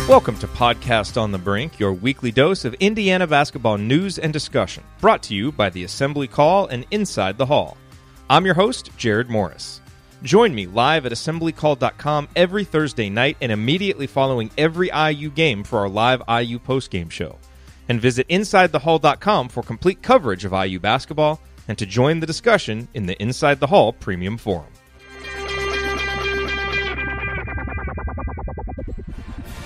Welcome to Podcast on the Brink, your weekly dose of Indiana basketball news and discussion, brought to you by the Assembly Call and Inside the Hall. I'm your host, Jerod Morris. Join me live at assemblycall.com every Thursday night and immediately following every IU game for our live IU postgame show. And visit InsideTheHall.com for complete coverage of IU basketball and to join the discussion in the Inside the Hall Premium Forum.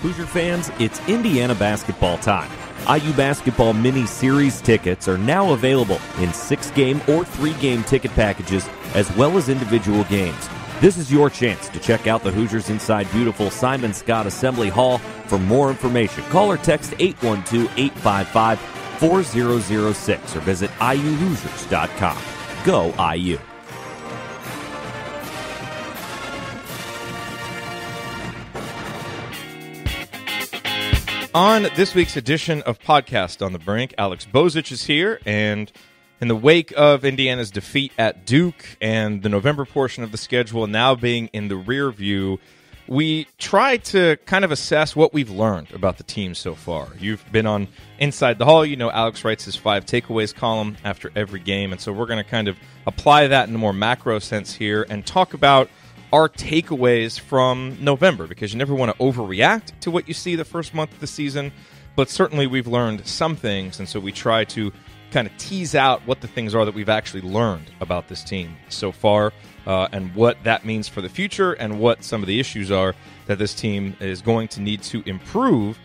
Hoosier fans, it's Indiana basketball time. IU Basketball Mini-Series tickets are now available in 6-game or 3-game ticket packages, as well as individual games. This is your chance to check out the Hoosiers inside beautiful Simon Scott Assembly Hall. For more information, call or text 812-855-4006 or visit IUHoosiers.com. Go IU. On this week's edition of Podcast on the Brink, Alex Bozich is here, and in the wake of Indiana's defeat at Duke and the November portion of the schedule now being in the rear view, we try to kind of assess what we've learned about the team so far. You've been on Inside the Hall. You know Alex writes his 5 takeaways column after every game, and so we're going to kind of apply that in a more macro sense here and talk about our takeaways from November, because you never want to overreact to what you see the first month of the season, but certainly we've learned some things, and so we try to kind of tease out what the things are that we've actually learned about this team so far, and what that means for the future, and what some of the issues are that this team is going to need to improve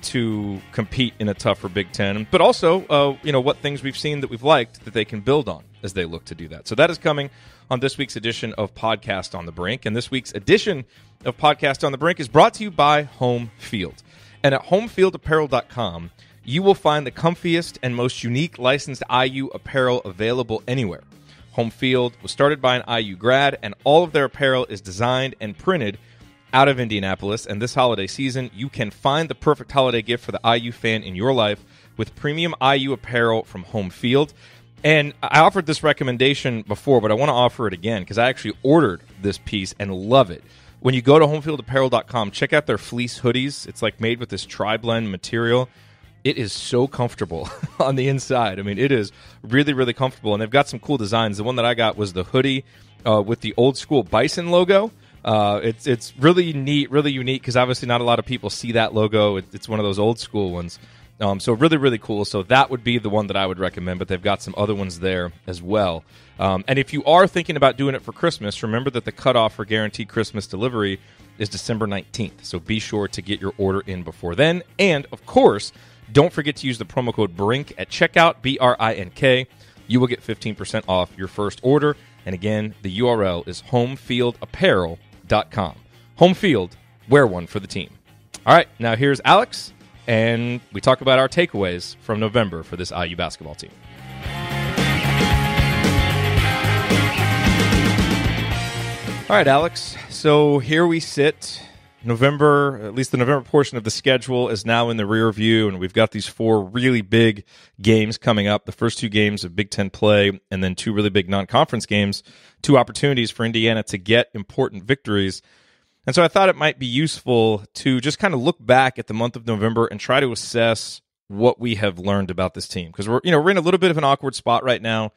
to compete in a tougher Big Ten, but also what things we've seen that we've liked that they can build on as they look to do that. So that is coming on this week's edition of Podcast on the Brink. And this week's edition of Podcast on the Brink is brought to you by Home Field. And at homefieldapparel.com, you will find the comfiest and most unique licensed IU apparel available anywhere. Home Field was started by an IU grad, and all of their apparel is designed and printed out of Indianapolis. And this holiday season, you can find the perfect holiday gift for the IU fan in your life with premium IU apparel from Home Field. And I offered this recommendation before, but I want to offer it again because I actually ordered this piece and love it. When you go to homefieldapparel.com, check out their fleece hoodies. It's like made with this tri-blend material. It is so comfortable on the inside. I mean, it is really, really comfortable. And they've got some cool designs. The one that I got was the hoodie with the old school Bison logo. It's really neat, really unique because obviously not a lot of people see that logo. It's one of those old school ones. So really, really cool. So that would be the one that I would recommend, but they've got some other ones there as well. And if you are thinking about doing it for Christmas, remember that the cutoff for guaranteed Christmas delivery is December 19th. So be sure to get your order in before then. And, of course, don't forget to use the promo code BRINK at checkout, BRINK. You will get 15% off your first order. And, again, the URL is homefieldapparel.com. Home Field, wear one for the team. All right, now here's Alex. And we talk about our takeaways from November for this IU basketball team. All right, Alex. So here we sit. November, at least the November portion of the schedule is now in the rear view, and we've got these 4 really big games coming up. The first 2 games of Big Ten play, and then 2 really big non-conference games, 2 opportunities for Indiana to get important victories. And so I thought it might be useful to just kind of look back at the month of November and try to assess what we have learned about this team. Because we're in a little bit of an awkward spot right now.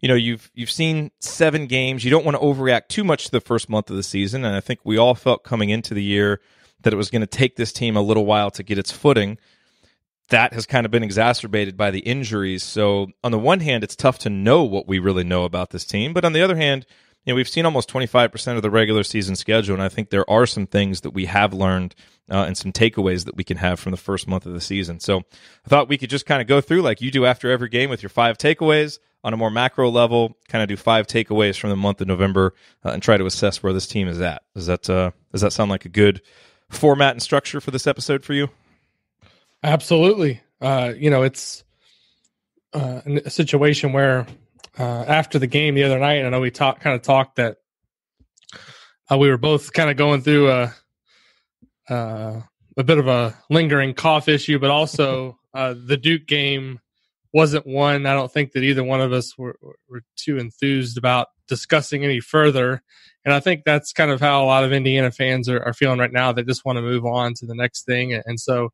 You've seen 7 games. You don't want to overreact too much to the first month of the season. And I think we all felt coming into the year that it was going to take this team a little while to get its footing. That has kind of been exacerbated by the injuries. So on the one hand, it's tough to know what we really know about this team. But on the other hand, we've seen almost 25% of the regular season schedule, and I think there are some things that we have learned and some takeaways that we can have from the first month of the season. So I thought we could just kind of go through like you do after every game with your 5 takeaways on a more macro level, kind of do 5 takeaways from the month of November and try to assess where this team is at. Does that sound like a good format and structure for this episode for you? Absolutely. It's a situation where after the game the other night, I know we talked that we were both kind of going through a bit of a lingering cough issue, but also the Duke game wasn't one I don't think that either one of us were too enthused about discussing any further. And I think that's kind of how a lot of Indiana fans are feeling right now. They just want to move on to the next thing. And so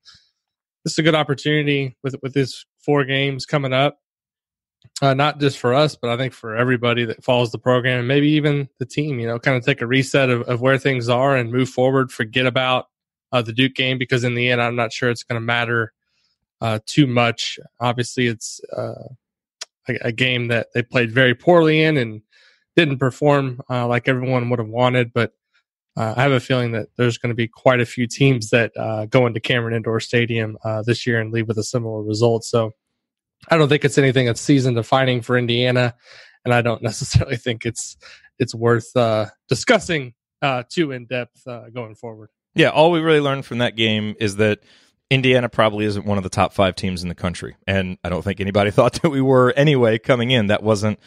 this is a good opportunity with these 4 games coming up, not just for us, but I think for everybody that follows the program, and maybe even the team, kind of take a reset of where things are and move forward, forget about the Duke game, because in the end, I'm not sure it's going to matter too much. Obviously, it's a game that they played very poorly in and didn't perform like everyone would have wanted. But I have a feeling that there's going to be quite a few teams that go into Cameron Indoor Stadium this year and leave with a similar result. So I don't think it's anything that's season defining for Indiana, and I don't necessarily think it's worth discussing too in depth going forward. Yeah, all we really learned from that game is that Indiana probably isn't one of the top 5 teams in the country, and I don't think anybody thought that we were anyway coming in. That wasn't,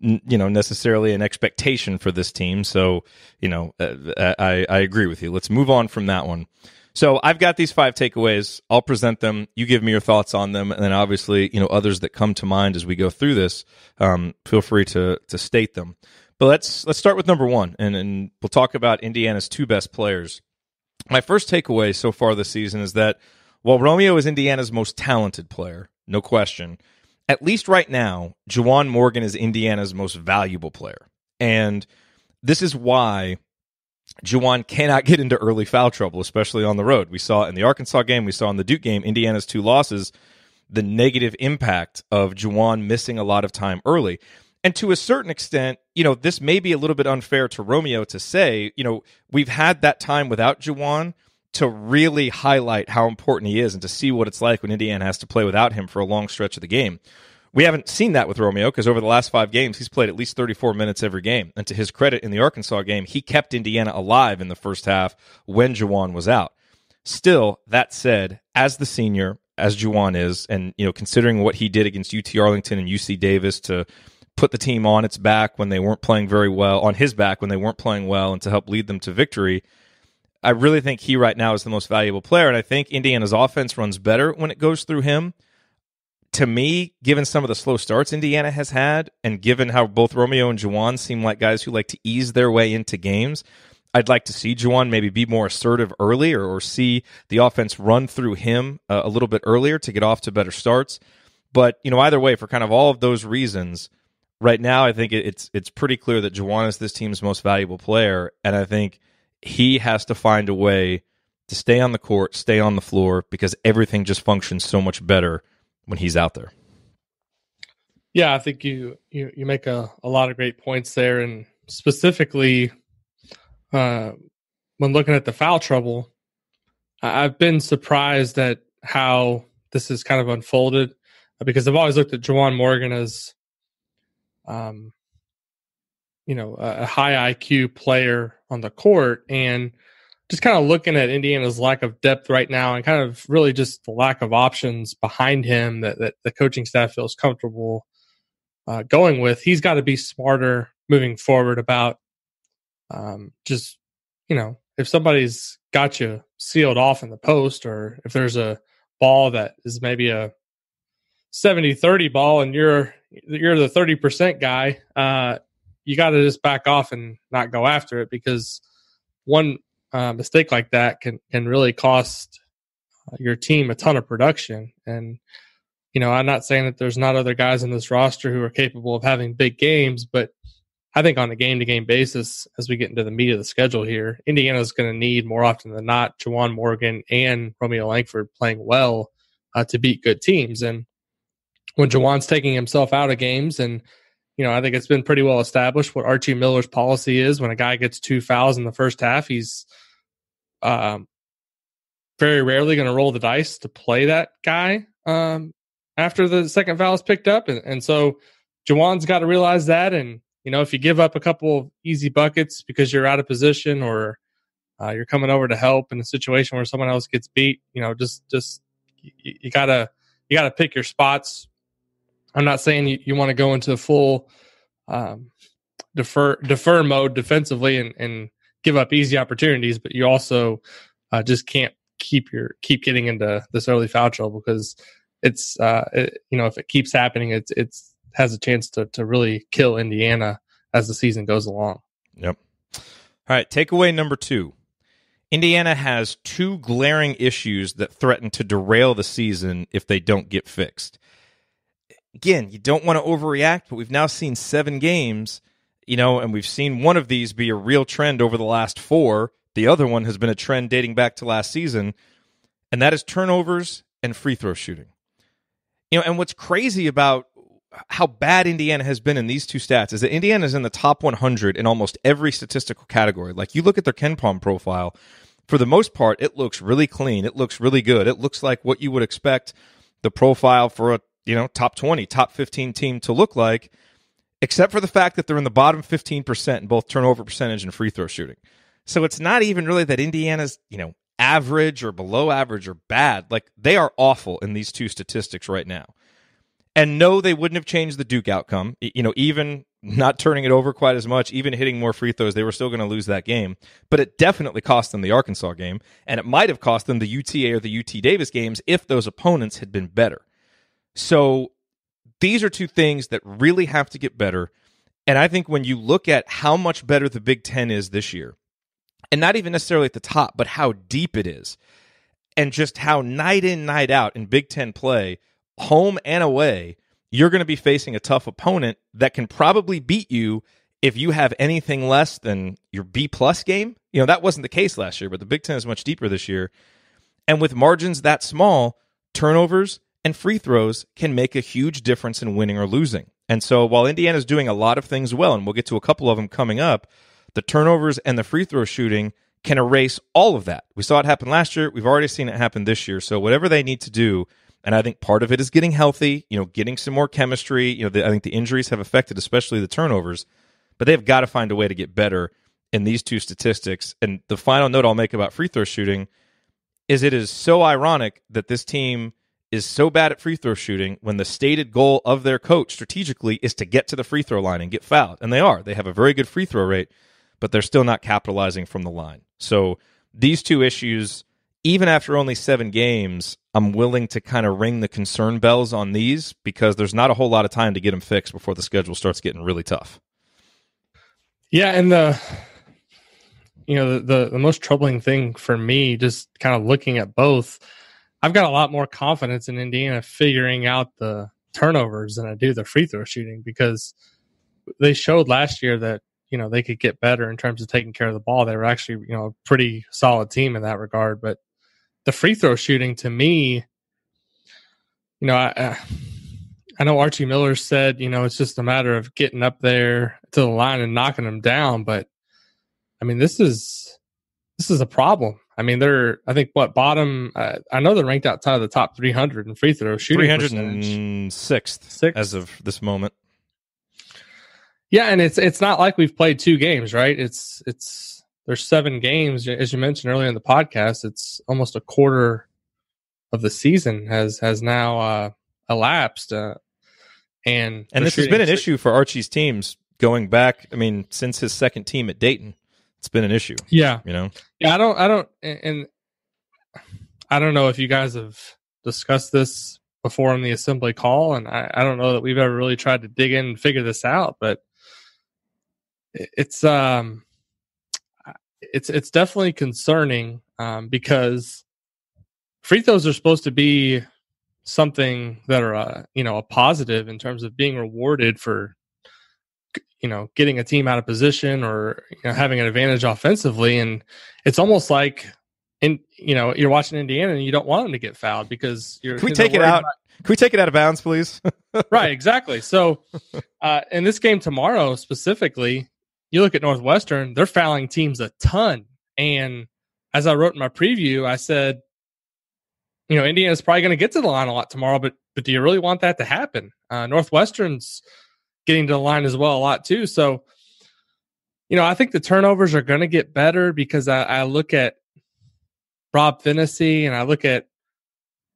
necessarily an expectation for this team. So, I agree with you. Let's move on from that one. So I've got these 5 takeaways. I'll present them. You give me your thoughts on them, and then obviously, others that come to mind as we go through this. Feel free to state them. But let's start with number 1, and we'll talk about Indiana's 2 best players. My first takeaway so far this season is that while Romeo is Indiana's most talented player, no question, at least right now, Juwan Morgan is Indiana's most valuable player. And this is why Juwan cannot get into early foul trouble, especially on the road. We saw it in the Arkansas game. We saw in the Duke game, Indiana's 2 losses, the negative impact of Juwan missing a lot of time early. And to a certain extent, this may be a little bit unfair to Romeo to say, we've had that time without Juwan to really highlight how important he is and to see what it's like when Indiana has to play without him for a long stretch of the game. We haven't seen that with Romeo because over the last 5 games, he's played at least 34 minutes every game. And to his credit, in the Arkansas game, he kept Indiana alive in the first half when Juwan was out. Still, that said, as the senior, as Juwan is, and considering what he did against UT Arlington and UC Davis to put the team on its back when they weren't playing very well, on his back when they weren't playing well, and to help lead them to victory, I really think he right now is the most valuable player, and I think Indiana's offense runs better when it goes through him. To me, given some of the slow starts Indiana has had, and given how both Romeo and Juwan seem like guys who like to ease their way into games, I'd like to see Juwan maybe be more assertive early or see the offense run through him a little bit earlier to get off to better starts. But, either way, for kind of all of those reasons, right now I think it's pretty clear that Juwan is this team's most valuable player, and I think he has to find a way to stay on the court, stay on the floor, because everything just functions so much better when he's out there. Yeah, I think you make a lot of great points there, and specifically when looking at the foul trouble, I've been surprised at how this has kind of unfolded, because I've always looked at Juwan Morgan as a high IQ player on the court, and just kind of looking at Indiana's lack of depth right now and kind of really just the lack of options behind him that the coaching staff feels comfortable going with. He's got to be smarter moving forward about if somebody's got you sealed off in the post, or if there's a ball that is maybe a 70-30 ball and you're the 30% guy, you got to just back off and not go after it, because one mistake like that can really cost your team a ton of production. And, I'm not saying that there's not other guys in this roster who are capable of having big games, but I think on a game-to-game basis, as we get into the meat of the schedule here, Indiana is going to need more often than not Juwan Morgan and Romeo Langford playing well to beat good teams. And when Juwan's taking himself out of games, and I think it's been pretty well established what Archie Miller's policy is. When a guy gets 2 fouls in the first half, he's very rarely going to roll the dice to play that guy after the second foul is picked up. And so Juwan's got to realize that. And, if you give up a couple of easy buckets because you're out of position, or you're coming over to help in a situation where someone else gets beat, just you gotta pick your spots. I'm not saying you want to go into full defer mode defensively and give up easy opportunities, but you also just can't keep getting into this early foul trouble, because it's if it keeps happening, it's has a chance to really kill Indiana as the season goes along. Yep. All right, takeaway number 2. Indiana has 2 glaring issues that threaten to derail the season if they don't get fixed. Again, you don't want to overreact, but we've now seen 7 games, and we've seen one of these be a real trend over the last 4. The other one has been a trend dating back to last season, and that is turnovers and free throw shooting. And what's crazy about how bad Indiana has been in these 2 stats is that Indiana is in the top 100 in almost every statistical category. Like, you look at their KenPom profile, for the most part, it looks really clean. It looks really good. It looks like what you would expect the profile for a top 20, top 15 team to look like, except for the fact that they're in the bottom 15% in both turnover percentage and free throw shooting. So it's not even really that Indiana's, average or below average or bad. Like, they are awful in these 2 statistics right now. And no, they wouldn't have changed the Duke outcome. Even not turning it over quite as much, even hitting more free throws, they were still going to lose that game. But it definitely cost them the Arkansas game, and it might have cost them the UTA or the UT Davis games if those opponents had been better. So these are 2 things that really have to get better. And I think when you look at how much better the Big Ten is this year, and not even necessarily at the top, but how deep it is, and just how night in, night out in Big Ten play, home and away, you're going to be facing a tough opponent that can probably beat you if you have anything less than your B-plus game. That wasn't the case last year, but the Big Ten is much deeper this year. And with margins that small, turnovers and free throws can make a huge difference in winning or losing. And so while Indiana's doing a lot of things well, and we'll get to a couple of them coming up, the turnovers and the free throw shooting can erase all of that. We saw it happen last year. We've already seen it happen this year. So whatever they need to do, and I think part of it is getting healthy, getting some more chemistry. I think the injuries have affected especially the turnovers, but they've got to find a way to get better in these 2 statistics. And the final note I'll make about free throw shooting is it is so ironic that this team is so bad at free throw shooting when the stated goal of their coach strategically is to get to the free throw line and get fouled. And they are. They have a very good free throw rate, but they're still not capitalizing from the line. So these 2 issues, even after only 7 games, I'm willing to kind of ring the concern bells on these because there's not a whole lot of time to get them fixed before the schedule starts getting really tough. Yeah, and the most troubling thing for me, just kind of looking at both, I've got a lot more confidence in Indiana figuring out the turnovers than I do the free throw shooting, because they showed last year that they could get better in terms of taking care of the ball. They were actually a pretty solid team in that regard, but the free throw shooting, to me, I know Archie Miller said, it's just a matter of getting up there to the line and knocking them down. But I mean, this is a problem. I mean, bottom? I know they're ranked outside of the top 300 in free throw shooting. 306th as of this moment. Yeah, and it's not like we've played 2 games, right? There's 7 games, as you mentioned earlier in the podcast. It's almost a quarter of the season has now elapsed, and this has been an issue for Archie's teams going back. I mean, since his second team at Dayton, it's been an issue. Yeah, Yeah, I don't know if you guys have discussed this before on the assembly call, and I don't know that we've ever really tried to dig in and figure this out, but it's definitely concerning because free throws are supposed to be something that are a positive in terms of being rewarded for getting a team out of position or having an advantage offensively, and it's almost like you're watching Indiana and you don't want them to get fouled because you're. Can we take it out? Can we take it out of bounds, please? Right, exactly. So in this game tomorrow specifically, you look at Northwestern, they're fouling teams a ton. And as I wrote in my preview, I said, Indiana's probably going to get to the line a lot tomorrow, but do you really want that to happen? Northwestern's getting to the line as well a lot too. So, I think the turnovers are going to get better because I look at Rob Finney and I look at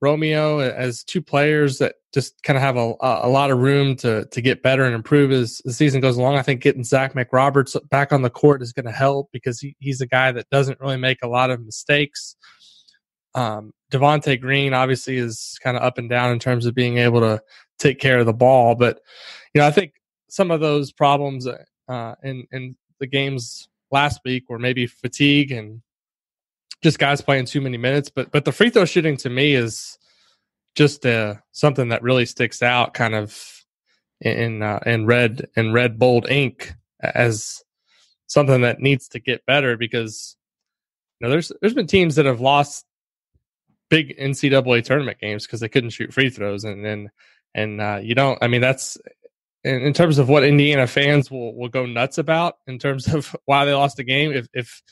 Romeo as 2 players that just kind of have a lot of room to get better and improve as the season goes along. I think getting Zach McRoberts back on the court is going to help because he's a guy that doesn't really make a lot of mistakes. Devontae Green obviously is kind of up and down in terms of being able to take care of the ball. But, I think some of those problems in the games last week were maybe fatigue and just guys playing too many minutes. But the free throw shooting to me is just something that really sticks out kind of in red bold ink as something that needs to get better, because there's been teams that have lost big NCAA tournament games because they couldn't shoot free throws, and you don't. I mean, that's in terms of what Indiana fans will go nuts about in terms of why they lost a game. If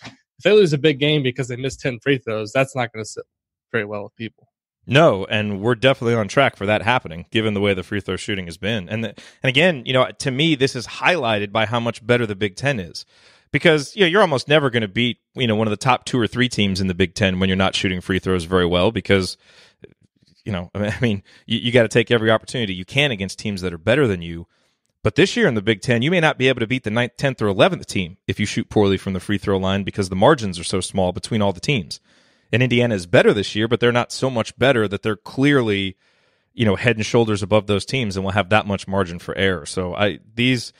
they lose a big game because they missed 10 free throws, that's not going to sit very well with people. No, and we're definitely on track for that happening, given the way the free throw shooting has been. And again, to me, this is highlighted by how much better the Big Ten is. Because you're almost never going to beat one of the top 2 or 3 teams in the Big Ten when you're not shooting free throws very well. Because you got to take every opportunity you can against teams that are better than you. But this year in the Big Ten, you may not be able to beat the 9th, 10th, or 11th team if you shoot poorly from the free throw line, because the margins are so small between all the teams. And Indiana is better this year, but they're not so much better that they're clearly, head and shoulders above those teams and will have that much margin for error. So these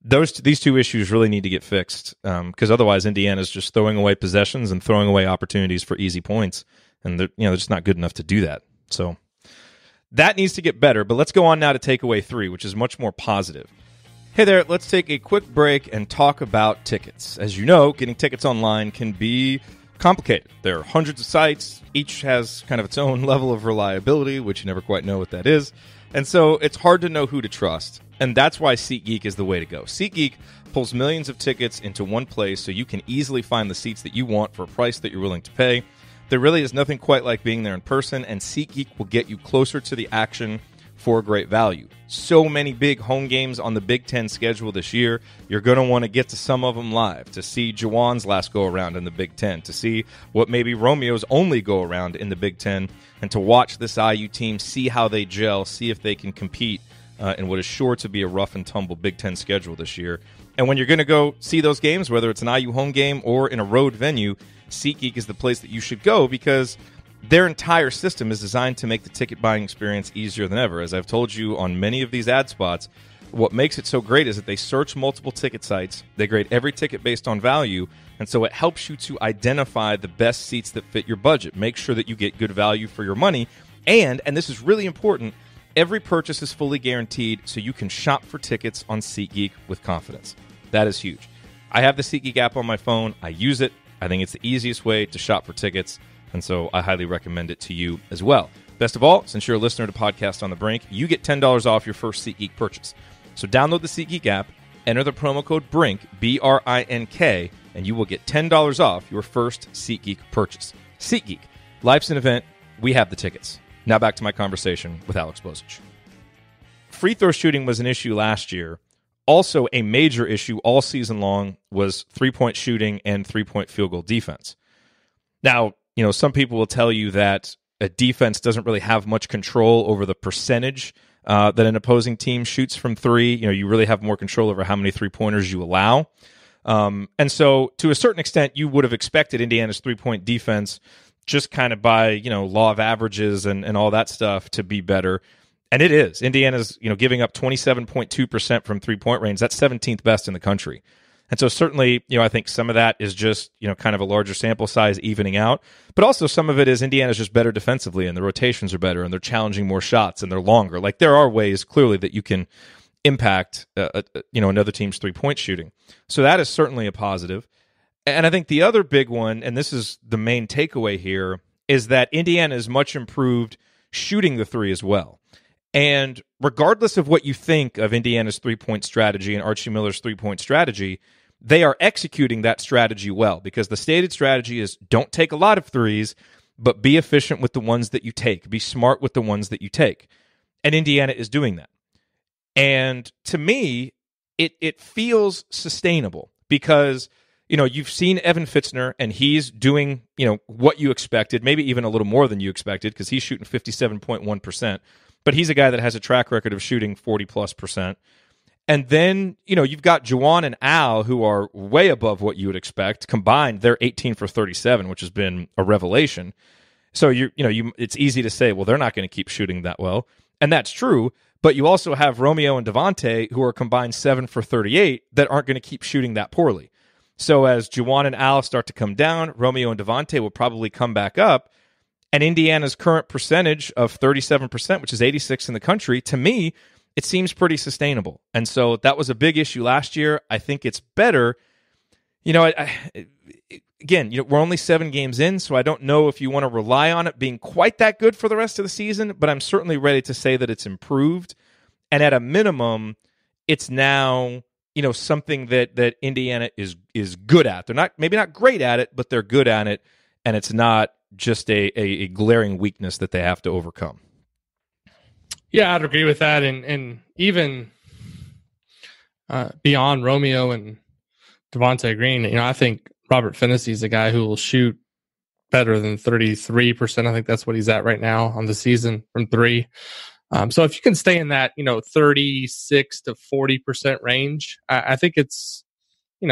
2 issues really need to get fixed, because otherwise Indiana is just throwing away possessions and throwing away opportunities for easy points, and they're just not good enough to do that. So that needs to get better. But let's go on now to takeaway 3, which is much more positive. Hey there, let's take a quick break and talk about tickets. As you know, getting tickets online can be complicated. There are hundreds of sites. Each has kind of its own level of reliability, which you never quite know what that is. And so it's hard to know who to trust. And that's why SeatGeek is the way to go. SeatGeek pulls millions of tickets into one place so you can easily find the seats that you want for a price that you're willing to pay. There really is nothing quite like being there in person, and SeatGeek will get you closer to the action for great value. So many big home games on the Big Ten schedule this year. You're going to want to get to some of them live, to see Jawan's last go-around in the Big Ten, to see what maybe Romeo's only go-around in the Big Ten, and to watch this IU team, see how they gel, see if they can compete in what is sure to be a rough-and-tumble Big Ten schedule this year. And when you're going to go see those games, whether it's an IU home game or in a road venue, SeatGeek is the place that you should go, because their entire system is designed to make the ticket buying experience easier than ever. As I've told you on many of these ad spots, what makes it so great is that they search multiple ticket sites, they grade every ticket based on value, and so it helps you to identify the best seats that fit your budget. Make sure that you get good value for your money, and this is really important, every purchase is fully guaranteed, so you can shop for tickets on SeatGeek with confidence. That is huge. I have the SeatGeek app on my phone. I use it. I think it's the easiest way to shop for tickets, and so I highly recommend it to you as well. Best of all, since you're a listener to Podcast on the Brink, you get $10 off your first SeatGeek purchase. So download the SeatGeek app, enter the promo code BRINK, B-R-I-N-K, and you will get $10 off your first SeatGeek purchase. SeatGeek, life's an event. We have the tickets. Now back to my conversation with Alex Bozich. Free throw shooting was an issue last year. Also, a major issue all season long was three-point shooting and three-point field goal defense. Now, some people will tell you that a defense doesn't really have much control over the percentage that an opposing team shoots from three. You really have more control over how many three-pointers you allow. And so, to a certain extent, you would have expected Indiana's three-point defense, just kind of by, law of averages and all that stuff, to be better. And it is. Indiana's, giving up 27.2% from three-point range. That's 17th best in the country. And so certainly, I think some of that is just, kind of a larger sample size evening out. But also some of it is Indiana's just better defensively, and the rotations are better, and they're challenging more shots, and they're longer. Like, there are ways, clearly, that you can impact, another team's three-point shooting. So that is certainly a positive. And I think the other big one, and this is the main takeaway here, is that Indiana is much improved shooting the three as well. And regardless of what you think of Indiana's three-point strategy and Archie Miller's three-point strategy, they are executing that strategy well, because the stated strategy is don't take a lot of threes, but be efficient with the ones that you take. Be smart with the ones that you take. And Indiana is doing that. And to me, it feels sustainable, because you've seen Evan Fitzner, and he's doing, what you expected, maybe even a little more than you expected, because he's shooting 57.1%. But he's a guy that has a track record of shooting 40+%. And then, you've got Jawan and Al, who are way above what you would expect. Combined, they're 18 for 37, which has been a revelation. So it's easy to say, well, they're not going to keep shooting that well, and that's true. But you also have Romeo and Devontae, who are combined 7 for 38, that aren't going to keep shooting that poorly. So as Juwan and Al start to come down, Romeo and Devontae will probably come back up. And Indiana's current percentage of 37%, which is 86 in the country, to me, it seems pretty sustainable. And so that was a big issue last year. I think it's better. Again, we're only 7 games in, so I don't know if you want to rely on it being quite that good for the rest of the season, but I'm certainly ready to say that it's improved. And at a minimum, it's now, something that Indiana is good at. They're maybe not great at it, but they're good at it, and it's not just a glaring weakness that they have to overcome. Yeah, I'd agree with that. And even beyond Romeo and Devontae Green, I think Robert Finney is a guy who will shoot better than 33%. I think that's what he's at right now on the season from 3. So if you can stay in that, 36 to 40% range, I think it's, we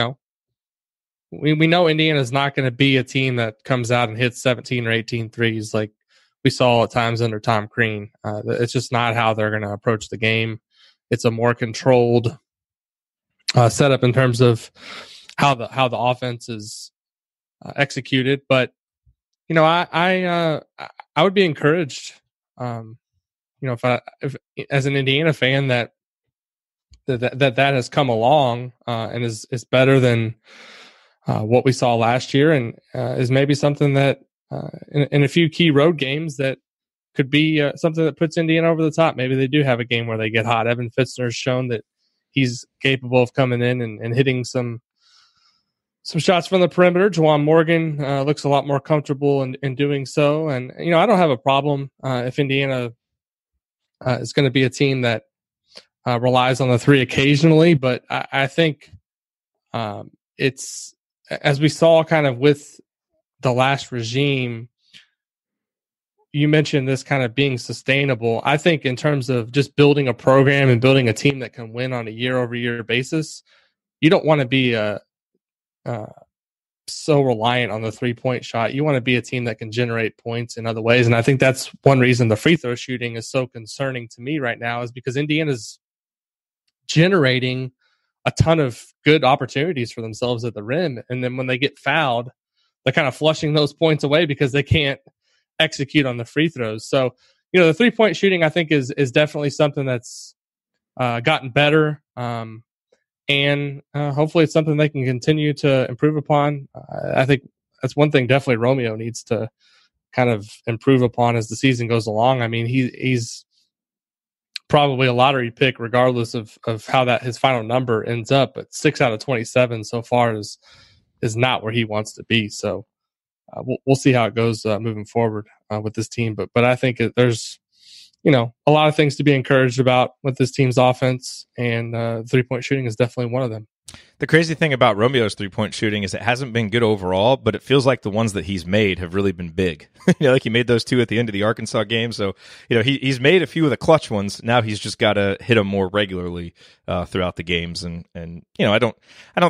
know Indiana's not going to be a team that comes out and hits 17 or 18 threes like we saw at times under Tom Crean. It's just not how they're going to approach the game. It's a more controlled setup in terms of how the offense is executed. But I would be encouraged, if as an Indiana fan that has come along and is better than what we saw last year, and is maybe something that in a few key road games that could be something that puts Indiana over the top. Maybe they do have a game where they get hot. Evan Fitzner's shown that he's capable of coming in and hitting some shots from the perimeter. Juwan Morgan looks a lot more comfortable in doing so. And, I don't have a problem if Indiana is going to be a team that relies on the 3 occasionally. But I think it's, as we saw kind of with the last regime, you mentioned this kind of being sustainable. I think in terms of just building a program and building a team that can win on a year-over-year basis, you don't want to be so reliant on the 3-point shot. You want to be a team that can generate points in other ways. And I think that's one reason the free throw shooting is so concerning to me right now, is because Indiana's generating a ton of good opportunities for themselves at the rim. And then when they get fouled, they're kind of flushing those points away because they can't execute on the free throws. So, the 3-point shooting, I think, is definitely something that's gotten better. And hopefully it's something they can continue to improve upon. I think that's one thing definitely Romeo needs to kind of improve upon as the season goes along. I mean, he's probably a lottery pick regardless of how his final number ends up, but 6 out of 27 so far is not where he wants to be. So we'll see how it goes moving forward with this team. But I think there's, a lot of things to be encouraged about with this team's offense, and 3-point shooting is definitely one of them. The crazy thing about Romeo's 3-point shooting is it hasn't been good overall, but it feels like the ones that he's made have really been big. Like he made those 2 at the end of the Arkansas game. So, he's made a few of the clutch ones. Now he's just got to hit them more regularly throughout the games. And I don't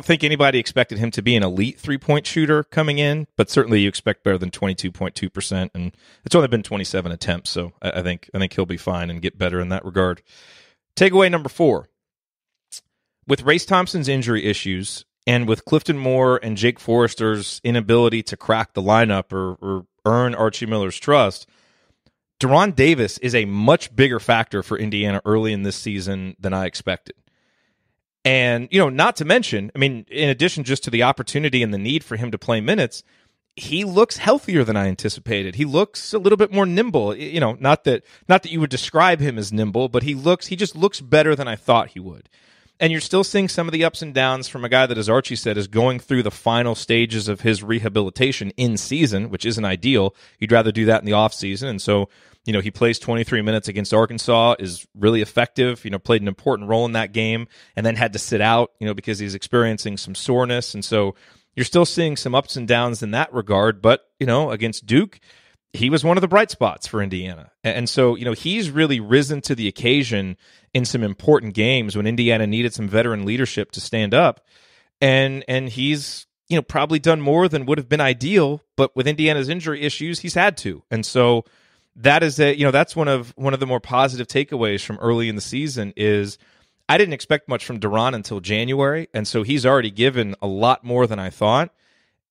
think anybody expected him to be an elite 3-point shooter coming in, but certainly you expect better than 22.2%. And it's only been 27 attempts. So I think he'll be fine and get better in that regard. Takeaway number 4. With Race Thompson's injury issues and with Clifton Moore and Jake Forrester's inability to crack the lineup or earn Archie Miller's trust, Deron Davis is a much bigger factor for Indiana early in this season than I expected. And, not to mention, in addition just to the opportunity and the need for him to play minutes, he looks healthier than I anticipated. He looks a little bit more nimble. Not that you would describe him as nimble, but he just looks better than I thought he would. And you're still seeing some of the ups and downs from a guy that, as Archie said, is going through the final stages of his rehabilitation in season, which isn't ideal. You'd rather do that in the offseason. And so, he plays 23 minutes against Arkansas, is really effective, played an important role in that game, and then had to sit out, because he's experiencing some soreness. And so you're still seeing some ups and downs in that regard. But, against Duke, he was one of the bright spots for Indiana. And so, he's really risen to the occasion in some important games when Indiana needed some veteran leadership to stand up. And he's, probably done more than would have been ideal, but with Indiana's injury issues, he's had to. And so that is that's one of the more positive takeaways from early in the season is I didn't expect much from Deron until January, and so he's already given a lot more than I thought.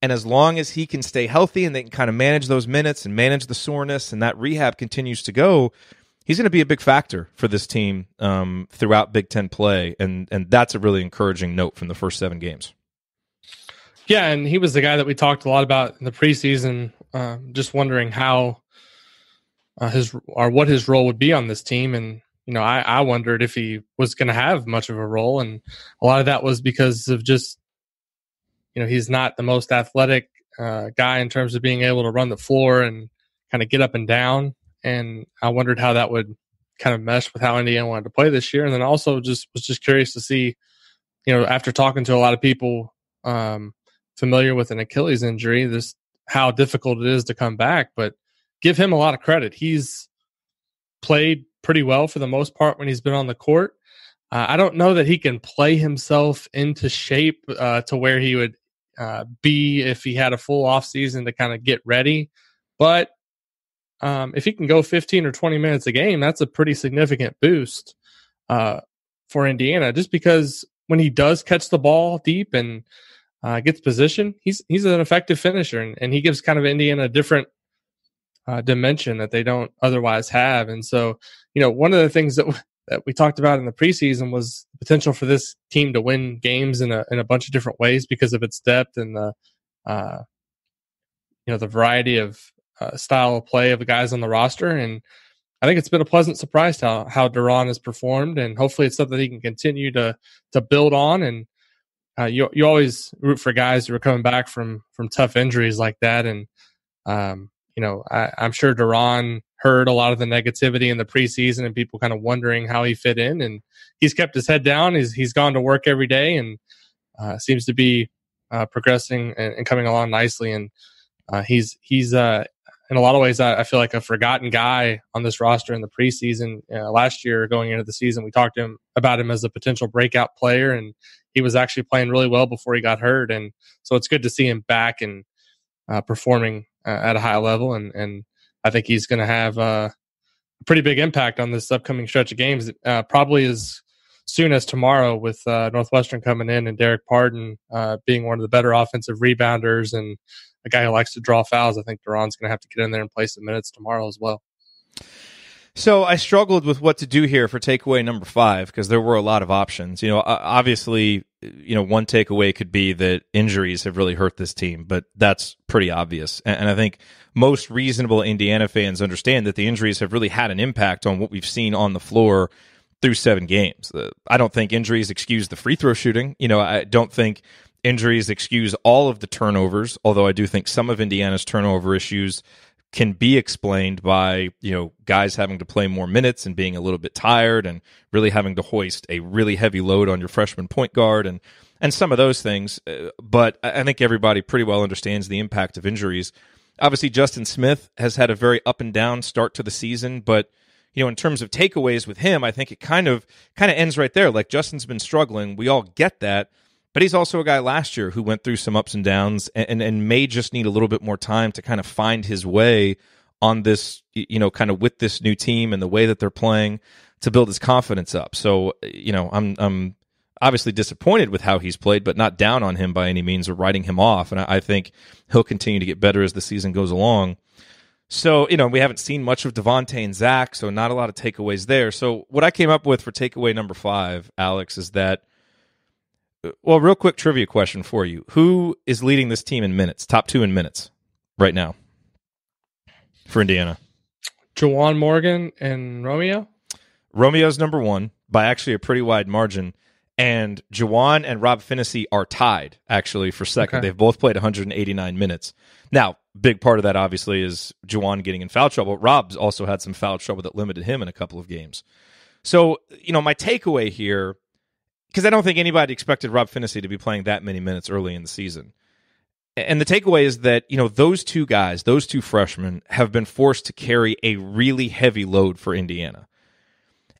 And as long as he can stay healthy and they can kind of manage those minutes and manage the soreness and that rehab continues to go, he's going to be a big factor for this team throughout Big Ten play, and that's a really encouraging note from the first 7 games. Yeah, and he was the guy that we talked a lot about in the preseason, just wondering how what his role would be on this team. And, I wondered if he was going to have much of a role. And a lot of that was because of just, he's not the most athletic guy in terms of being able to run the floor and kind of get up and down. And I wondered how that would kind of mesh with how Indiana wanted to play this year. And then also was just curious to see, after talking to a lot of people familiar with an Achilles injury, how difficult it is to come back. But give him a lot of credit. He's played pretty well for the most part when he's been on the court. I don't know that he can play himself into shape to where he would be if he had a full off season to kind of get ready. But if he can go 15 or 20 minutes a game, that's a pretty significant boost for Indiana, just because when he does catch the ball deep and gets position, he's an effective finisher, and he gives kind of Indiana a different dimension that they don't otherwise have. And so, one of the things that we talked about in the preseason was the potential for this team to win games in a bunch of different ways because of its depth and the variety of style of play of the guys on the roster. And I think it's been a pleasant surprise how Deron has performed, and hopefully it's something he can continue to build on. And you always root for guys who are coming back from tough injuries like that. And I'm sure Deron heard a lot of the negativity in the preseason and people kind of wondering how he fit in, and he's kept his head down. He's gone to work every day and seems to be progressing and coming along nicely. And he's in a lot of ways, I feel like a forgotten guy on this roster in the preseason. Last year, going into the season, we talked to him about him as a potential breakout player, and he was actually playing really well before he got hurt. And so it's good to see him back and performing at a high level. And I think he's going to have a pretty big impact on this upcoming stretch of games, probably as soon as tomorrow with Northwestern coming in and Derek Pardon being one of the better offensive rebounders and a guy who likes to draw fouls. I think Deron's going to have to get in there and play some minutes tomorrow as well. So I struggled with what to do here for takeaway number 5 because there were a lot of options. Obviously, one takeaway could be that injuries have really hurt this team, but that's pretty obvious. And I think most reasonable Indiana fans understand that the injuries have really had an impact on what we've seen on the floor through 7 games. I don't think injuries excuse the free throw shooting. I don't think injuries excuse all of the turnovers, although I do think some of Indiana's turnover issues can be explained by, guys having to play more minutes and being a little bit tired and really having to hoist a really heavy load on your freshman point guard and some of those things. But I think everybody pretty well understands the impact of injuries. Obviously, Justin Smith has had a very up and down start to the season, but in terms of takeaways with him, I think it kind of ends right there. Like, Justin's been struggling. We all get that. But he's also a guy last year who went through some ups and downs and may just need a little bit more time to kind of find his way on this, kind of with this new team and the way that they're playing to build his confidence up. So, I'm obviously disappointed with how he's played, but not down on him by any means or writing him off. And I think he'll continue to get better as the season goes along. So, we haven't seen much of Devontae and Zach, so not a lot of takeaways there. So what I came up with for takeaway number 5, Alex, is that, well, real quick trivia question for you. Who is leading this team in minutes, top 2 in minutes right now for Indiana? Juwan Morgan and Romeo? Romeo's number 1 by actually a pretty wide margin, and Juwan and Rob Finney are tied, actually, for second. Okay. They've both played 189 minutes. Now, big part of that, obviously, is Juwan getting in foul trouble. Rob's also had some foul trouble that limited him in a couple of games. So, my takeaway here, because I don't think anybody expected Rob Finney to be playing that many minutes early in the season. And the takeaway is that, those 2 guys, those 2 freshmen, have been forced to carry a really heavy load for Indiana.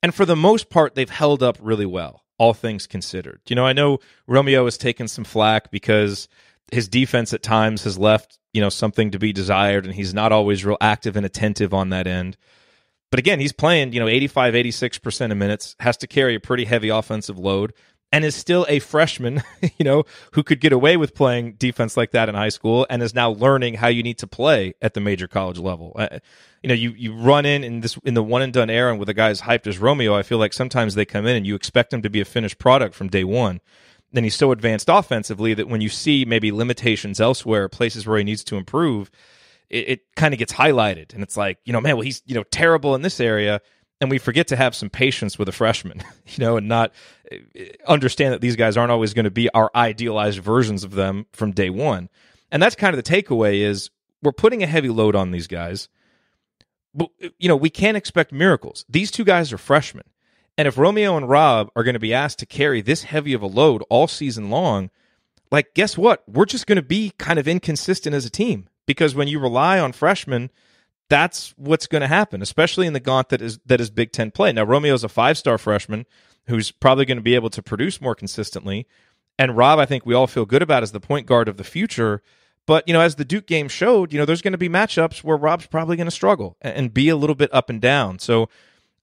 And for the most part, they've held up really well, all things considered. I know Romeo has taken some flack because his defense at times has left, something to be desired, and he's not always real active and attentive on that end. But again, he's playing, 85, 86% of minutes, has to carry a pretty heavy offensive load, and is still a freshman, who could get away with playing defense like that in high school and is now learning how you need to play at the major college level. You run in the one and done era, and with a guy as hyped as Romeo, I feel like sometimes they come in and you expect him to be a finished product from day one. Then he's so advanced offensively that when you see maybe limitations elsewhere, places where he needs to improve, it kind of gets highlighted. And it's like, he's, terrible in this area. And we forget to have some patience with a freshman, and not understand that these guys aren't always going to be our idealized versions of them from day one. And that's kind of the takeaway is we're putting a heavy load on these guys. But, we can't expect miracles. These two guys are freshmen. And if Romeo and Rob are going to be asked to carry this heavy of a load all season long, guess what? We're just going to be kind of inconsistent as a team, because when you rely on freshmen, that's what's going to happen, especially in the gaunt that is Big Ten play. Now, Romeo's a 5-star freshman who's probably going to be able to produce more consistently. And Rob, I think we all feel good about as the point guard of the future. But, as the Duke game showed, there's going to be matchups where Rob's probably going to struggle and be a little bit up and down. So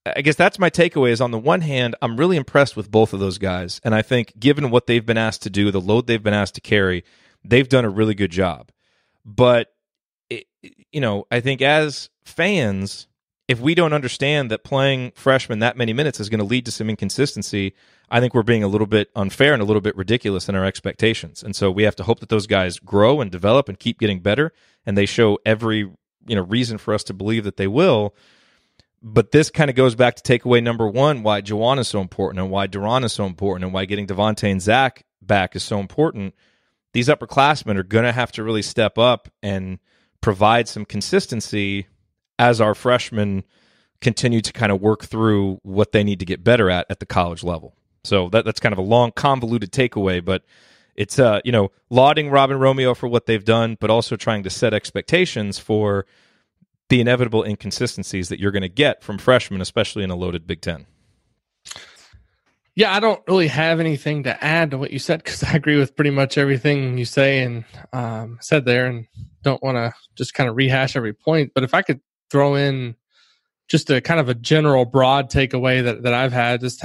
I guess that's my takeaway is, on the one hand, I'm really impressed with both of those guys. And I think given what they've been asked to do, the load they've been asked to carry, they've done a really good job. But I think as fans, if we don't understand that playing freshmen that many minutes is going to lead to some inconsistency, I think we're being a little bit unfair and a little bit ridiculous in our expectations. And so we have to hope that those guys grow and develop and keep getting better, and they show every reason for us to believe that they will. But this kind of goes back to takeaway number one, why Juwan is so important and why Duran is so important and why getting Devontae and Zach back is so important. These upperclassmen are going to have to really step up and provide some consistency as our freshmen continue to kind of work through what they need to get better at the college level. So that's kind of a long, convoluted takeaway, but it's lauding Rob and Romeo for what they've done, but also trying to set expectations for the inevitable inconsistencies that you're going to get from freshmen, especially in a loaded Big Ten. Yeah, I don't really have anything to add to what you said, because I agree with pretty much everything you say and said there, and don't want to just kind of rehash every point. But if I could throw in just a kind of a general broad takeaway that I've had, just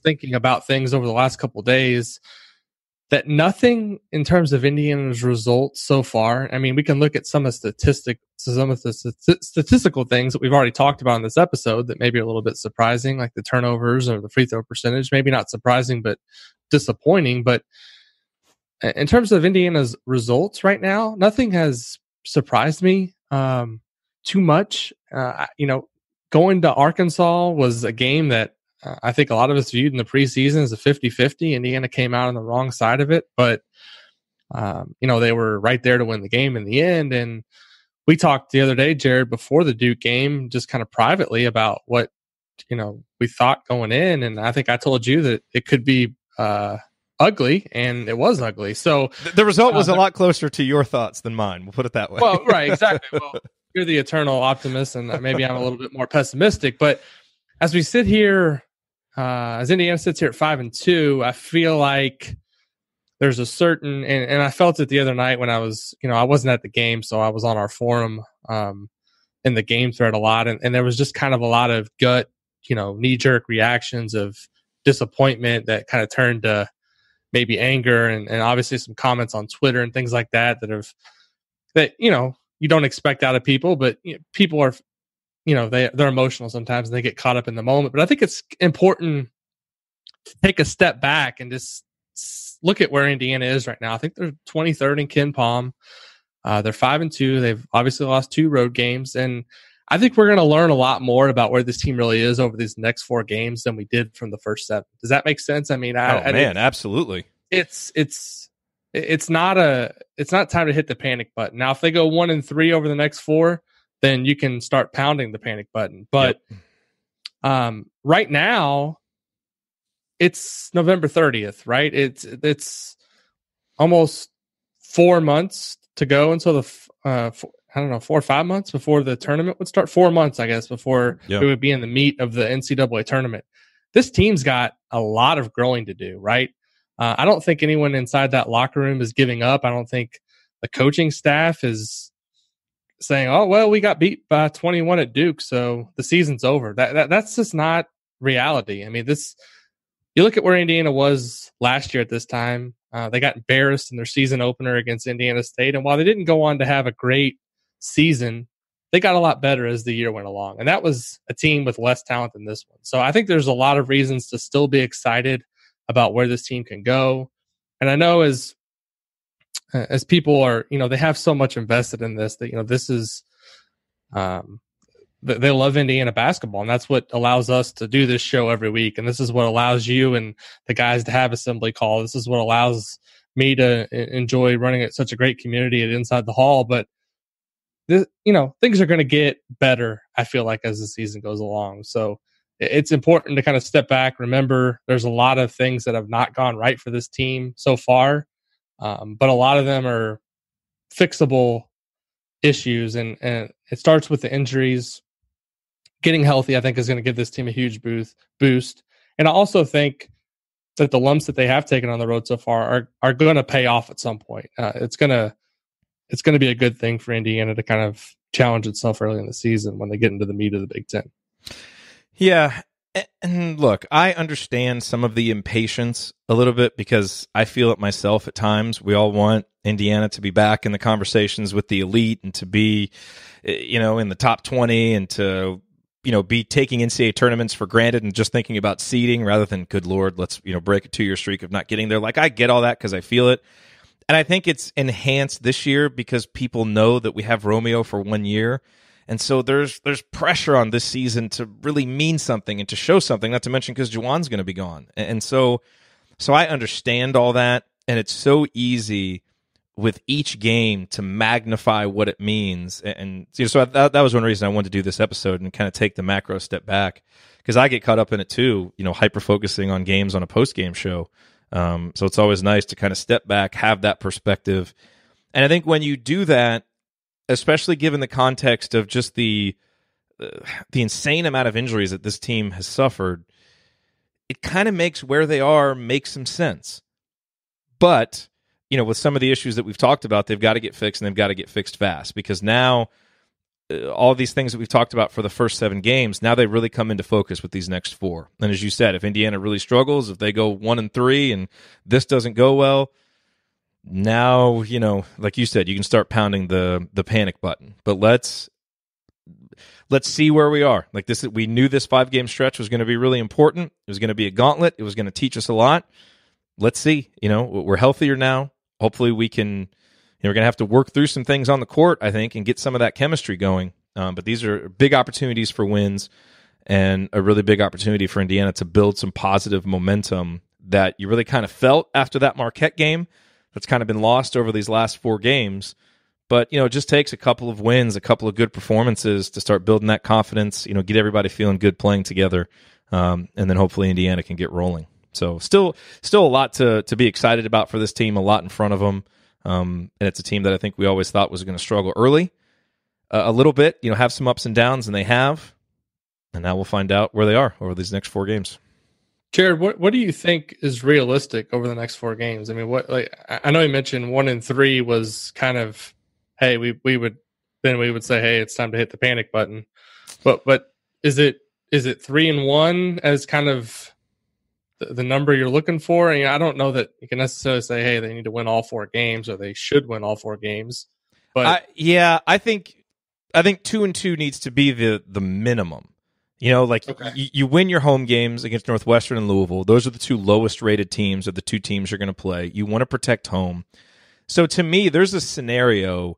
thinking about things over the last couple of days, that nothing in terms of Indiana's results so far. I mean, we can look at some of the statistical things that we've already talked about in this episode that may be a little bit surprising, like the turnovers or the free throw percentage. Maybe not surprising, but disappointing. But in terms of Indiana's results right now, nothing has surprised me too much. Going to Arkansas was a game that I think a lot of us viewed in the preseason as a 50-50. Indiana came out on the wrong side of it, but they were right there to win the game in the end. And we talked the other day, Jerod, before the Duke game, just kind of privately about what we thought going in, and I think I told you that it could be ugly, and it was ugly. So the result was a lot closer to your thoughts than mine. We'll put it that way. Well, right, exactly. Well, you're the eternal optimist, and maybe I'm a little bit more pessimistic. But as we sit here, as Indiana sits here at 5-2, I feel like there's a certain, and I felt it the other night when I was, I wasn't at the game, so I was on our forum in the game thread a lot, and there was just kind of a lot of gut, knee-jerk reactions of disappointment that kind of turned to maybe anger, and obviously some comments on Twitter and things like that you don't expect out of people, but people are, they're emotional sometimes and they get caught up in the moment. But I think it's important to take a step back and just look at where Indiana is right now. I think they're 23rd in Ken Palm. They're 5-2. They've obviously lost 2 road games, and I think we're going to learn a lot more about where this team really is over these next 4 games than we did from the first 7. Does that make sense? I mean, absolutely. It's not time to hit the panic button. Now, if they go 1-3 over the next 4, then you can start pounding the panic button. But right now, it's November 30th, right? It's almost 4 months to go until 4 or 5 months before the tournament would start. 4 months, I guess, before it would be in the meat of the NCAA tournament. This team's got a lot of growing to do, right? I don't think anyone inside that locker room is giving up. I don't think the coaching staff is saying, "Oh, well, we got beat by 21 at Duke, so the season's over." That's just not reality. I mean, you look at where Indiana was last year at this time. They got embarrassed in their season opener against Indiana State, and while they didn't go on to have a great season, they got a lot better as the year went along. And that was a team with less talent than this one. So I think there's a lot of reasons to still be excited about where this team can go. And I know as people are, they have so much invested in this that, this is, they love Indiana basketball, and that's what allows us to do this show every week. And this is what allows you and the guys to have assembly call. This is what allows me to enjoy running at such a great community at Inside the Hall. But things are going to get better, I feel like, as the season goes along. So it's important to kind of step back. Remember, there's a lot of things that have not gone right for this team so far, but a lot of them are fixable issues. And it starts with the injuries. Getting healthy, I think, is going to give this team a huge boost. And I also think that the lumps that they have taken on the road so far are going to pay off at some point. It's going to be a good thing for Indiana to kind of challenge itself early in the season when they get into the meat of the Big Ten. Yeah. And look, I understand some of the impatience a little bit because I feel it myself at times. We all want Indiana to be back in the conversations with the elite and to be, in the top 20 and to, be taking NCAA tournaments for granted and just thinking about seeding rather than, good Lord, let's, break a 2-year streak of not getting there. Like, I get all that because I feel it. And I think it's enhanced this year because people know that we have Romeo for 1 year. And so there's pressure on this season to really mean something and to show something, not to mention because Juwan's going to be gone. And so I understand all that. And it's so easy with each game to magnify what it means. And so that was one reason I wanted to do this episode and kind of take the macro step back because I get caught up in it too, hyper-focusing on games on a post-game show. So it's always nice to kind of step back, have that perspective. And I think when you do that, especially given the context of just the insane amount of injuries that this team has suffered, it kind of makes where they are make some sense. But, with some of the issues that we've talked about, they've got to get fixed, and they've got to get fixed fast because now all these things that we've talked about for the first 7 games, now they really come into focus with these next 4. And as you said, if Indiana really struggles, if they go 1-3 and this doesn't go well, now, like you said, you can start pounding the panic button. But let's see where we are. Like this, we knew this 5-game stretch was going to be really important. It was going to be a gauntlet. It was going to teach us a lot. Let's see. We're healthier now. Hopefully we can. We're going to have to work through some things on the court, I think, and get some of that chemistry going. But these are big opportunities for wins and a really big opportunity for Indiana to build some positive momentum that you really kind of felt after that Marquette game. That's kind of been lost over these last 4 games. But, it just takes a couple of wins, a couple of good performances to start building that confidence, get everybody feeling good playing together, and then hopefully Indiana can get rolling. So still a lot to be excited about for this team, a lot in front of them. And it's a team that I think we always thought was going to struggle early a little bit, have some ups and downs, and they have. And now we'll find out where they are over these next 4 games. Jerod, what do you think is realistic over the next 4 games? I mean, I know you mentioned 1-3 was kind of, hey, we would say, hey, it's time to hit the panic button. But is it 3-1 as kind of the number you're looking for? And I don't know that you can necessarily say, hey, they need to win all 4 games or they should win all 4 games. But I think 2-2 needs to be the minimum. Okay. You win your home games against Northwestern and Louisville. Those are the 2 lowest rated teams of the 2 teams you're going to play. You want to protect home. So to me, there's a scenario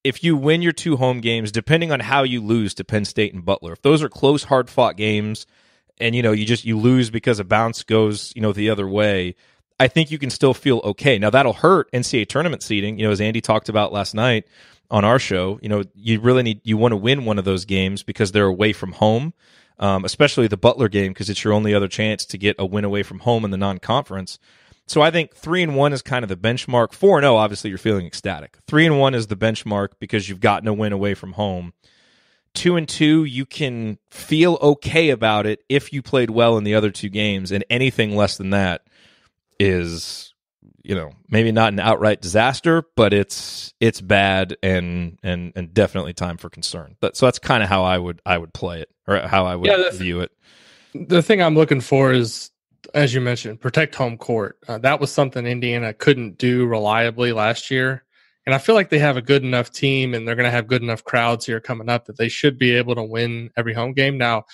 if you win your 2 home games, depending on how you lose to Penn State and Butler. If those are close, hard-fought games and, you lose because a bounce goes, the other way, I think you can still feel okay. Now, that'll hurt NCAA tournament seeding. As Andy talked about last night on our show, you really you want to win one of those games because they're away from home. Especially the Butler game because it's your only other chance to get a win away from home in the non-conference. So I think 3-1 is kind of the benchmark. 4-0, obviously, you're feeling ecstatic. 3-1 is the benchmark because you've gotten a win away from home. 2-2, you can feel okay about it if you played well in the other 2 games, and anything less than that is, maybe not an outright disaster, but it's bad and definitely time for concern. So that's kind of how I would play it, or how I would view it. The thing I'm looking for is, as you mentioned, protect home court. That was something Indiana couldn't do reliably last year. And I feel like they have a good enough team and they're going to have good enough crowds here coming up that they should be able to win every home game. Now,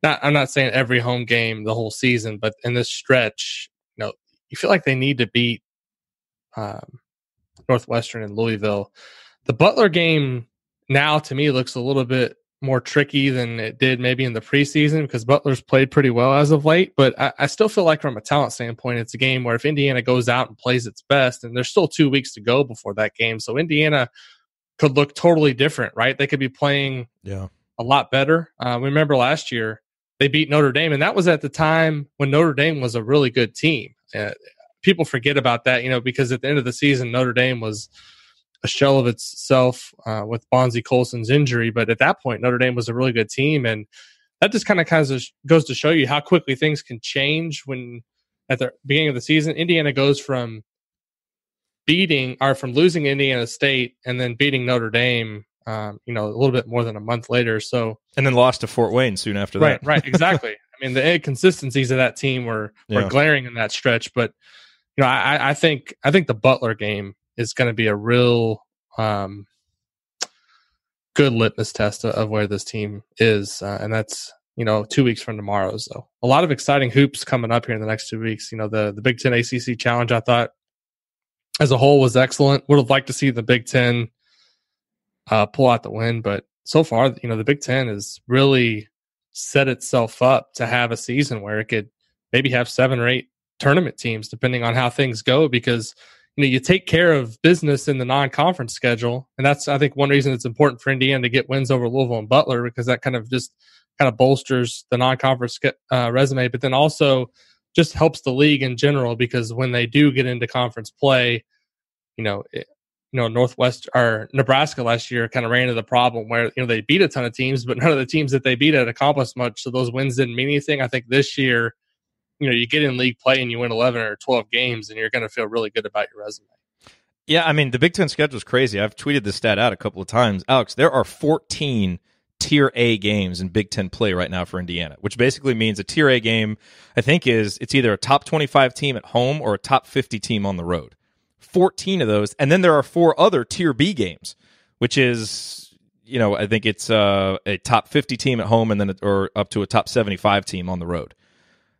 I'm not saying every home game the whole season, but in this stretch, you feel like they need to beat Northwestern and Louisville. The Butler game now, to me, looks a little bit more tricky than it did maybe in the preseason, because Butler's played pretty well as of late. But I still feel like from a talent standpoint, it's a game where if Indiana goes out and plays its best, and there's still 2 weeks to go before that game, so Indiana could look totally different, right? They could be playing a lot better. Remember last year, they beat Notre Dame, and that was at the time when Notre Dame was a really good team. People forget about that, because at the end of the season, Notre Dame was a shell of itself with Bonzie Colson's injury. But at that point, Notre Dame was a really good team. And that just kind of goes to show you how quickly things can change when at the beginning of the season, Indiana goes from losing Indiana State and then beating Notre Dame, a little bit more than a month later. So, and then lost to Fort Wayne soon after that. Right, exactly. I mean, the inconsistencies of that team were glaring in that stretch. But I think the Butler game is going to be a real good litmus test of where this team is, and that's 2 weeks from tomorrow. So a lot of exciting hoops coming up here in the next 2 weeks. The Big Ten ACC Challenge, I thought as a whole was excellent. Would have liked to see the Big Ten pull out the win, but so far, the Big Ten has really set itself up to have a season where it could maybe have 7 or 8 tournament teams, depending on how things go, because you take care of business in the non-conference schedule, and that's, I think, one reason it's important for Indiana to get wins over Louisville and Butler, because that kind of bolsters the non-conference resume, but then also just helps the league in general, because when they do get into conference play, Northwest or Nebraska last year kind of ran into the problem where they beat a ton of teams, but none of the teams that they beat had accomplished much, so those wins didn't mean anything. I think this year, you get in league play and you win 11 or 12 games, and you're going to feel really good about your resume. Yeah, I mean, the Big Ten schedule is crazy. I've tweeted this stat out a couple of times. Alex, there are 14 Tier A games in Big Ten play right now for Indiana, which basically means a Tier A game, I think, it's either a top 25 team at home or a top 50 team on the road. 14 of those. And then there are 4 other Tier B games, which is, I think it's a top 50 team at home and then or up to a top 75 team on the road.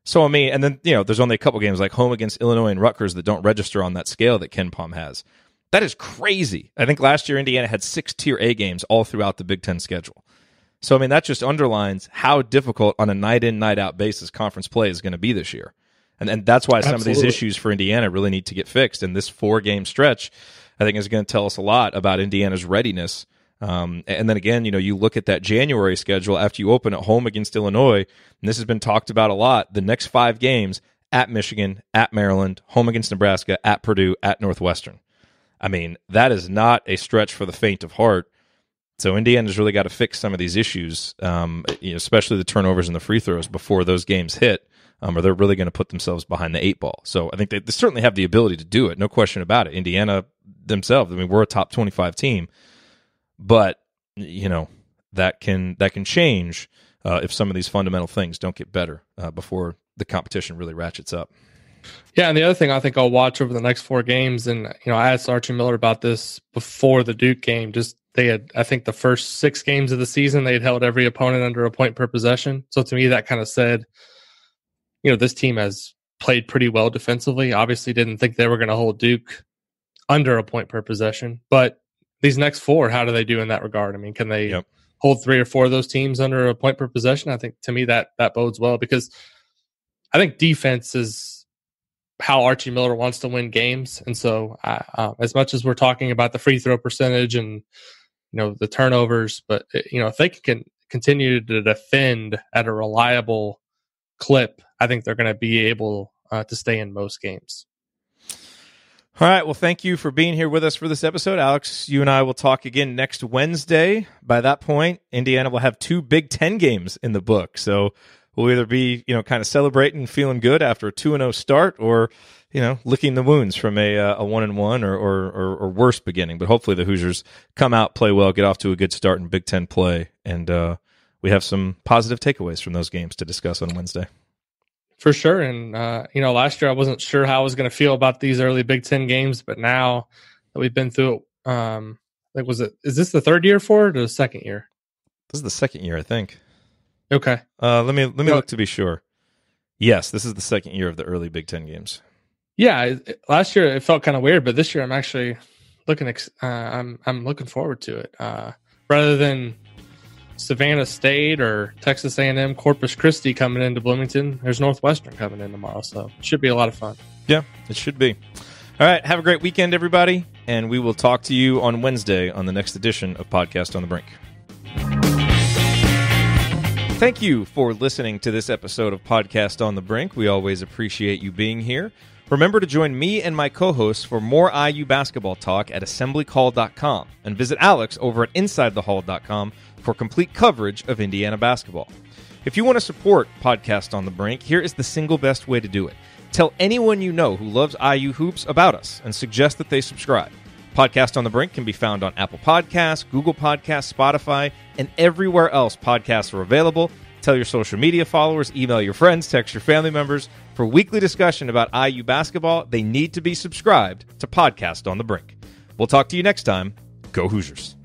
So, I mean, and then, there's only a couple games like home against Illinois and Rutgers that don't register on that scale that Ken Pom has. That is crazy. I think last year Indiana had 6 Tier A games all throughout the Big Ten schedule. So, I mean, that just underlines how difficult on a night-in, night-out basis conference play is going to be this year. And that's why some of these issues for Indiana really need to get fixed. And this 4-game stretch, I think, is going to tell us a lot about Indiana's readiness. And then again, you look at that January schedule after you open at home against Illinois, and this has been talked about a lot. The next 5 games at Michigan, at Maryland, home against Nebraska, at Purdue, at Northwestern. I mean, that is not a stretch for the faint of heart. So Indiana's really got to fix some of these issues, especially the turnovers and the free throws before those games hit, or they're really going to put themselves behind the 8 ball. So I think they certainly have the ability to do it, no question about it. Indiana themselves, I mean, we're a top 25 team. But that can change if some of these fundamental things don't get better before the competition really ratchets up. Yeah, and the other thing I think I'll watch over the next 4 games, and I asked Archie Miller about this before the Duke game. They had, I think, the first 6 games of the season they had held every opponent under a point per possession. So to me, that kind of said, this team has played pretty well defensively. Obviously, didn't think they were going to hold Duke under a point per possession, but these next 4, how do they do in that regard? I mean, can they hold 3 or 4 of those teams under a point per possession? I think, to me, that bodes well, because I think defense is how Archie Miller wants to win games. And so as much as we're talking about the free throw percentage and, the turnovers, but, if they can continue to defend at a reliable clip, I think they're going to be able to stay in most games. All right. Well, thank you for being here with us for this episode. Alex, you and I will talk again next Wednesday. By that point, Indiana will have 2 Big Ten games in the book. So we'll either be, kind of celebrating, feeling good after a 2-0 start, or, licking the wounds from a 1-1 or worse beginning. But hopefully the Hoosiers come out, play well, get off to a good start in Big Ten play, and we have some positive takeaways from those games to discuss on Wednesday. For sure. And, last year I wasn't sure how I was going to feel about these early Big Ten games, but now that we've been through it, is this the third year for it or the second year? This is the second year, I think. Okay. Let me look to be sure. Yes, this is the second year of the early Big Ten games. Yeah, last year it felt kind of weird, but this year I'm actually looking. I'm looking forward to it. Rather than Savannah State or Texas A&M, Corpus Christi coming into Bloomington, there's Northwestern coming in tomorrow, so it should be a lot of fun. Yeah, it should be. All right, have a great weekend, everybody, and we will talk to you on Wednesday on the next edition of Podcast on the Brink. Thank you for listening to this episode of Podcast on the Brink. We always appreciate you being here. Remember to join me and my co-hosts for more IU basketball talk at assemblycall.com, and visit Alex over at insidethehall.com for complete coverage of Indiana basketball. If you want to support Podcast on the Brink, here is the single best way to do it. Tell anyone you know who loves IU hoops about us and suggest that they subscribe. Podcast on the Brink can be found on Apple Podcasts, Google Podcasts, Spotify, and everywhere else podcasts are available. Tell your social media followers, email your friends, text your family members. For weekly discussion about IU basketball, they need to be subscribed to Podcast on the Brink. We'll talk to you next time. Go Hoosiers.